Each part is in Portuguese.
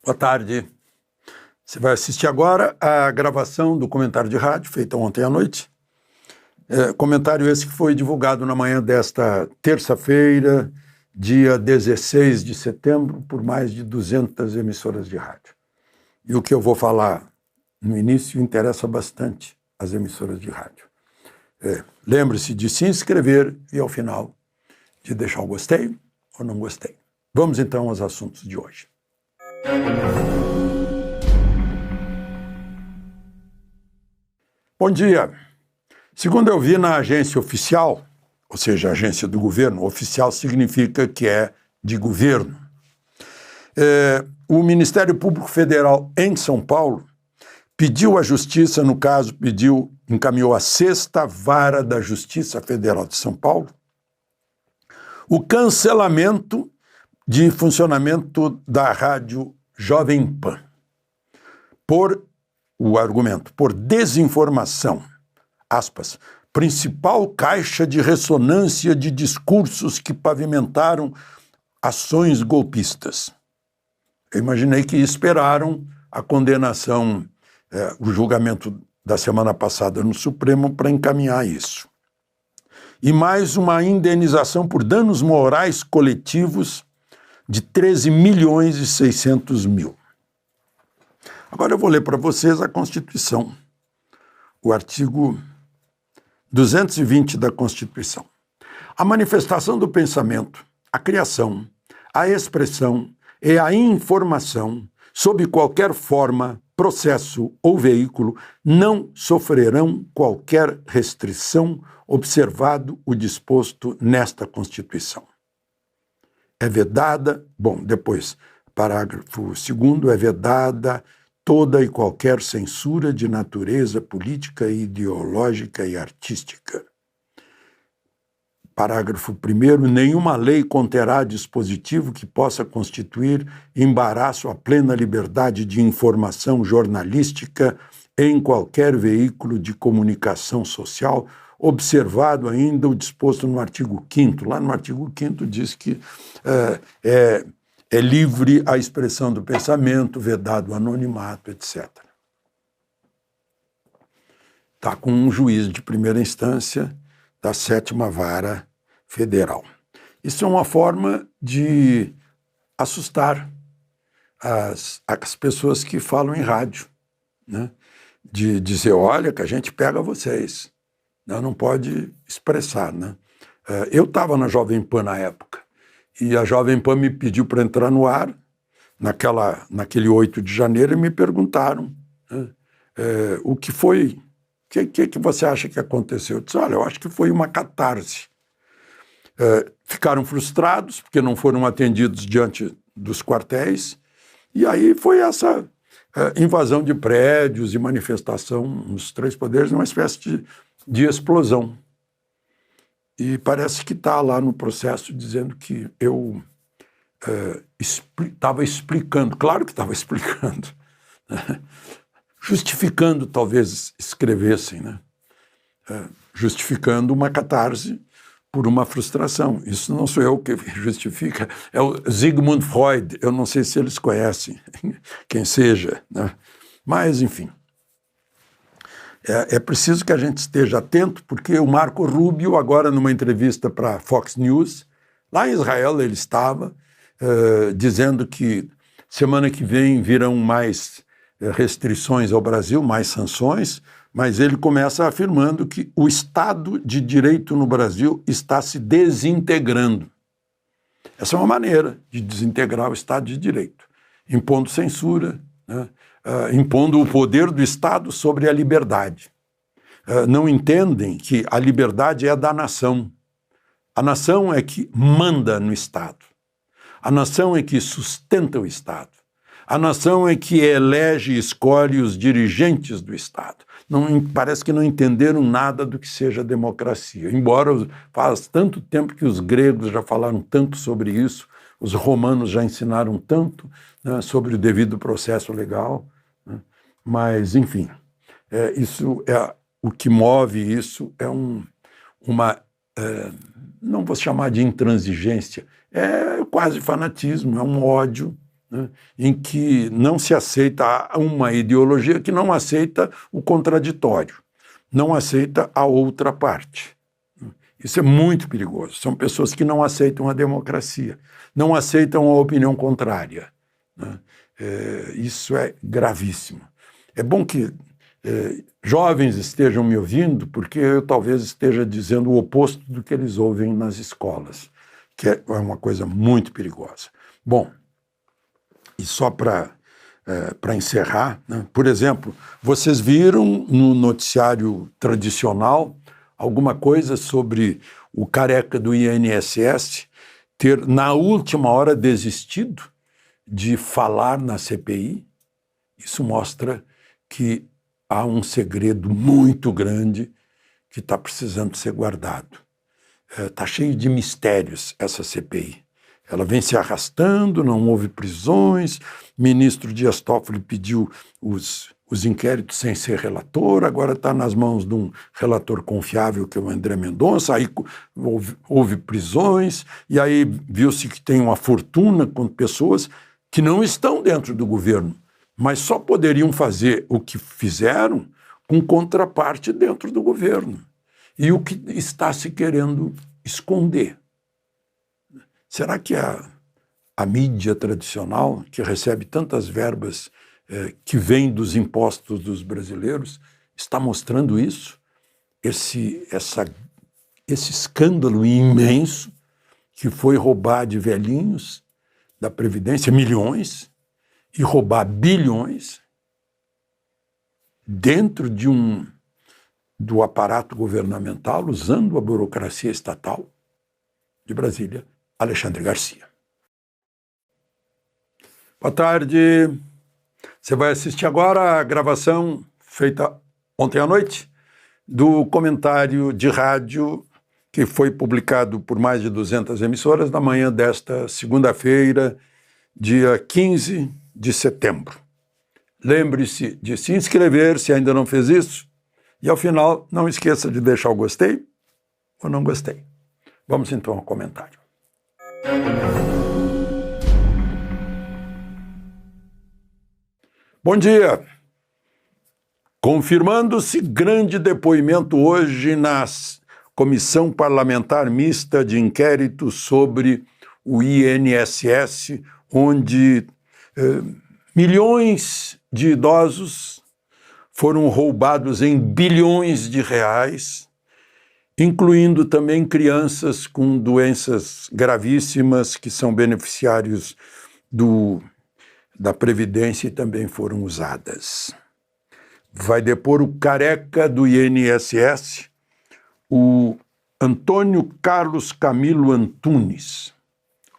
Boa tarde. Você vai assistir agora a gravação do comentário de rádio, feita ontem à noite. Comentário esse que foi divulgado na manhã desta terça-feira, dia 16 de setembro, por mais de 200 emissoras de rádio. E o que eu vou falar no início interessa bastante as emissoras de rádio. Lembre-se de se inscrever e, ao final, de deixar o gostei ou não gostei. Vamos então aos assuntos de hoje. Bom dia. Segundo eu vi na agência oficial, ou seja, a agência do governo, oficial significa que é de governo, o Ministério Público Federal em São Paulo pediu à Justiça, no caso, encaminhou à 6ª Vara da Justiça Federal de São Paulo, o cancelamento de funcionamento da rádio Jovem Pan, por desinformação, aspas, principal caixa de ressonância de discursos que pavimentaram ações golpistas. Eu imaginei que esperaram a condenação, o julgamento da semana passada no Supremo para encaminhar isso. E mais uma indenização por danos morais coletivos de 13.600.000. Agora eu vou ler para vocês a Constituição, o artigo 220 da Constituição. A manifestação do pensamento, a criação, a expressão e a informação, sob qualquer forma, processo ou veículo, não sofrerão qualquer restrição, observado o disposto nesta Constituição. É vedada, depois, parágrafo 2º, é vedada toda e qualquer censura de natureza política, ideológica e artística. Parágrafo 1º, nenhuma lei conterá dispositivo que possa constituir embaraço à plena liberdade de informação jornalística em qualquer veículo de comunicação social, observado ainda o disposto no artigo 5º. Lá no artigo 5º diz que é livre a expressão do pensamento, vedado o anonimato, etc. Está com um juiz de primeira instância da 7ª Vara Federal. Isso é uma forma de assustar as pessoas que falam em rádio, né? De dizer, olha, que a gente pega vocês. Não pode expressar, né? Eu estava na Jovem Pan na época, e a Jovem Pan me pediu para entrar no ar, naquele 8 de janeiro, e me perguntaram, né, o que foi, o que você acha que aconteceu? Eu disse, olha, eu acho que foi uma catarse. Ficaram frustrados, porque não foram atendidos diante dos quartéis, e aí foi essa invasão de prédios e manifestação nos 3 poderes, uma espécie de explosão. E parece que está lá no processo dizendo que eu estava explicando, claro que estava explicando, né? Justificando, talvez escrevessem, né? Justificando uma catarse por uma frustração. Isso não sou eu que justifica, é o Sigmund Freud, eu não sei se eles conhecem, quem seja, né? Mas, enfim. É preciso que a gente esteja atento, porque o Marco Rubio, agora numa entrevista para a Fox News, lá em Israel ele estava dizendo que semana que vem virão mais restrições ao Brasil, mais sanções, mas ele começa afirmando que o Estado de Direito no Brasil está se desintegrando. Essa é uma maneira de desintegrar o Estado de Direito, impondo censura, né? Impondo o poder do Estado sobre a liberdade. Não entendem que a liberdade é da nação. A nação é que manda no Estado. A nação é que sustenta o Estado. A nação é que elege e escolhe os dirigentes do Estado. Parece que não entenderam nada do que seja democracia. Embora faz tanto tempo que os gregos já falaram tanto sobre isso, os romanos já ensinaram tanto, né, sobre o devido processo legal, né? Mas, enfim, isso é o que move isso, é não vou chamar de intransigência, é quase fanatismo, é um ódio, né, em que não se aceita uma ideologia que não aceita o contraditório, não aceita a outra parte. Isso é muito perigoso. São pessoas que não aceitam a democracia, não aceitam a opinião contrária, né? Isso é gravíssimo. É bom que jovens estejam me ouvindo, porque eu talvez esteja dizendo o oposto do que eles ouvem nas escolas, que é uma coisa muito perigosa. Bom, e só para encerrar, né? Por exemplo, vocês viram no noticiário tradicional alguma coisa sobre o careca do INSS ter, na última hora, desistido de falar na CPI? Isso mostra que há um segredo muito grande que está precisando ser guardado. Está cheio de mistérios essa CPI. Ela vem se arrastando, não houve prisões, ministro Dias Toffoli pediu os inquéritos sem ser relator, agora está nas mãos de um relator confiável, que é o André Mendonça, aí houve prisões, e aí viu-se que tem uma fortuna com pessoas que não estão dentro do governo, mas só poderiam fazer o que fizeram com contraparte dentro do governo. E o que está se querendo esconder? Será que a mídia tradicional, que recebe tantas verbas que vêm dos impostos dos brasileiros, está mostrando isso? Esse escândalo imenso que foi roubar de velhinhos da Previdência milhões e roubar bilhões dentro do aparato governamental, usando a burocracia estatal. De Brasília, Alexandre Garcia. Boa tarde. Você vai assistir agora a gravação feita ontem à noite do comentário de rádio que foi publicado por mais de 200 emissoras na manhã desta segunda-feira, dia 15 de setembro. Lembre-se de se inscrever se ainda não fez isso e, ao final, não esqueça de deixar o gostei ou não gostei. Vamos então ao comentário. Bom dia. Confirmando-se grande depoimento hoje na Comissão Parlamentar Mista de Inquérito sobre o INSS, onde milhões de idosos foram roubados em bilhões de reais, incluindo também crianças com doenças gravíssimas que são beneficiários da Previdência e também foram usadas. Vai depor o careca do INSS, o Antônio Carlos Camilo Antunes.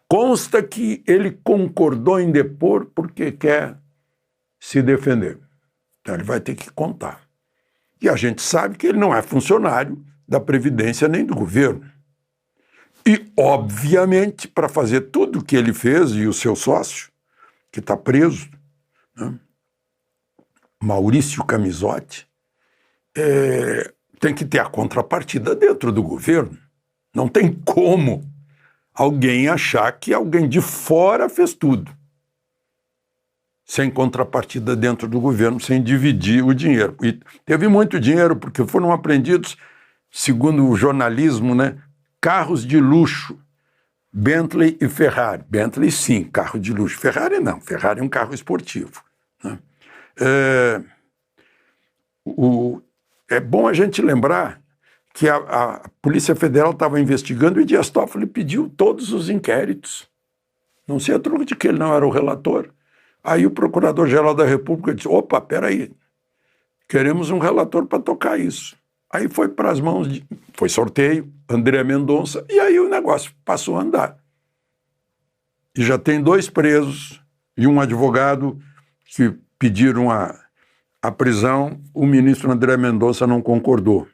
Consta que ele concordou em depor porque quer se defender. Então ele vai ter que contar. E a gente sabe que ele não é funcionário da Previdência nem do governo. E, obviamente, para fazer tudo o que ele fez, e o seu sócio, que está preso, né, Maurício Camisotti, tem que ter a contrapartida dentro do governo. Não tem como alguém achar que alguém de fora fez tudo, sem contrapartida dentro do governo, sem dividir o dinheiro. E teve muito dinheiro, porque foram apreendidos, segundo o jornalismo, né, carros de luxo, Bentley e Ferrari. Bentley, sim, carro de luxo. Ferrari, não. Ferrari é um carro esportivo, né? É bom a gente lembrar que a Polícia Federal estava investigando e Dias Toffoli pediu todos os inquéritos. Não sei a truque de que ele não era o relator. Aí o Procurador-Geral da República disse, opa, peraí, queremos um relator para tocar isso. Aí foi para as mãos, foi sorteio, André Mendonça, e aí o negócio passou a andar. E já tem 2 presos e um advogado que pediram a prisão, o ministro André Mendonça não concordou.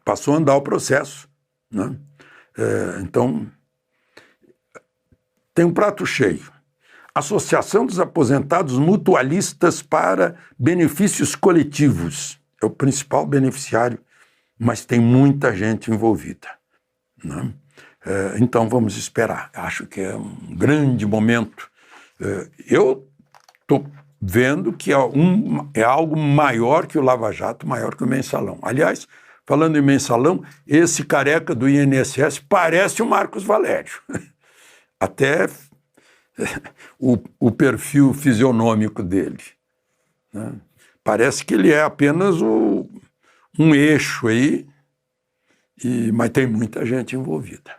Passou a andar o processo, né? Então, tem um prato cheio. Associação dos Aposentados Mutualistas para Benefícios Coletivos. É o principal beneficiário, mas tem muita gente envolvida, né? Então vamos esperar. Acho que é um grande momento Eu estou vendo que é algo maior que o Lava Jato, maior que o Mensalão. Aliás, falando em Mensalão, esse careca do INSS parece o Marcos Valério. Até o perfil fisionômico dele, né? Parece que ele é apenas um eixo aí, mas tem muita gente envolvida.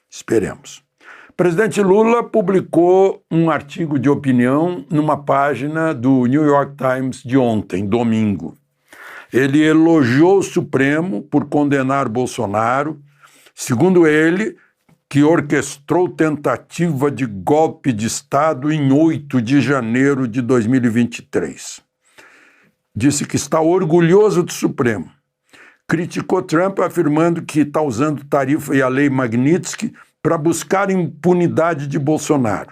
Esperemos. O presidente Lula publicou um artigo de opinião numa página do New York Times de ontem, domingo. Ele elogiou o Supremo por condenar Bolsonaro, segundo ele, que orquestrou tentativa de golpe de Estado em 8 de janeiro de 2023. Disse que está orgulhoso do Supremo. Criticou Trump afirmando que está usando tarifa e a lei Magnitsky para buscar impunidade de Bolsonaro.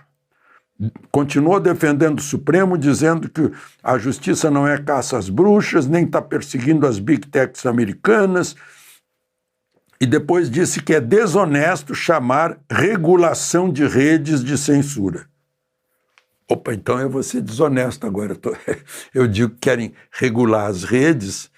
Continuou defendendo o Supremo, dizendo que a justiça não é caça às bruxas, nem está perseguindo as big techs americanas, e depois disse que é desonesto chamar regulação de redes de censura. Opa, então eu vou ser desonesto agora. Eu digo que querem regular as redes,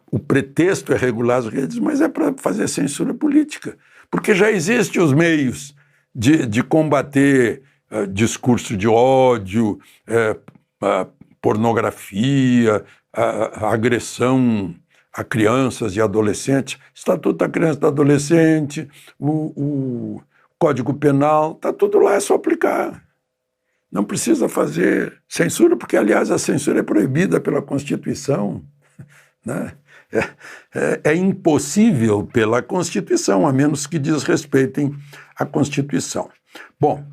o pretexto é regular as redes, mas é para fazer censura política, porque já existem os meios de combater discurso de ódio, pornografia, agressão a crianças e adolescentes. Estatuto da Criança e do Adolescente, o Código Penal, está tudo lá, é só aplicar. Não precisa fazer censura, porque, aliás, a censura é proibida pela Constituição, né? É impossível pela Constituição, a menos que desrespeitem a Constituição. Bom,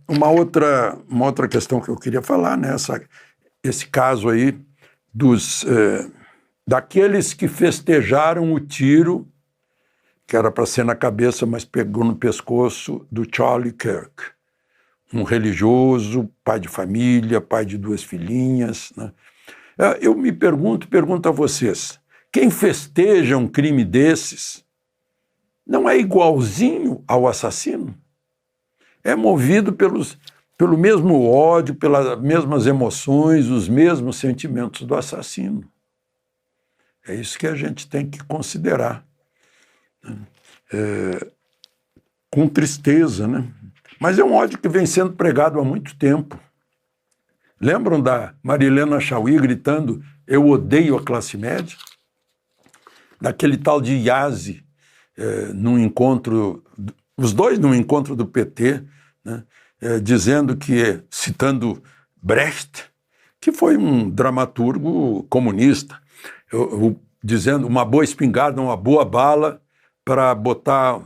uma outra questão que eu queria falar, né? Esse caso aí daqueles que festejaram o tiro, que era para ser na cabeça, mas pegou no pescoço, do Charlie Kirk. Um religioso, pai de família, pai de 2 filhinhas, né? Eu me pergunto a vocês, quem festeja um crime desses não é igualzinho ao assassino? É movido pelo mesmo ódio, pelas mesmas emoções, os mesmos sentimentos do assassino. É isso que a gente tem que considerar, com tristeza, né? Mas é um ódio que vem sendo pregado há muito tempo. Lembram da Marilena Chauí gritando, eu odeio a classe média? Daquele tal de Yazzi, num encontro, os dois num encontro do PT, né, dizendo que, citando Brecht, que foi um dramaturgo comunista, dizendo uma boa espingarda, uma boa bala para botar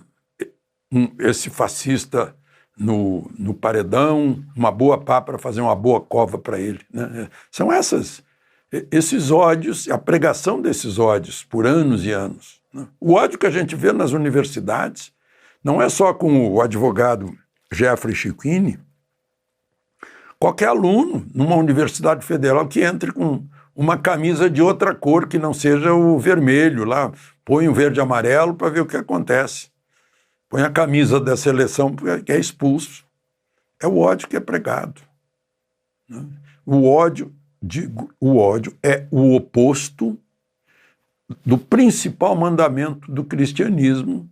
esse fascista no paredão, uma boa pá para fazer uma boa cova para ele, né? São esses ódios, a pregação desses ódios por anos e anos, né? O ódio que a gente vê nas universidades não é só com o advogado Jeffrey Chikine. Qualquer aluno numa universidade federal que entre com uma camisa de outra cor que não seja o vermelho lá, põe o verde e amarelo para ver o que acontece. Põe a camisa da seleção que é expulso. É o ódio que é pregado, né? O ódio é o oposto do principal mandamento do cristianismo,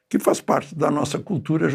que faz parte da nossa cultura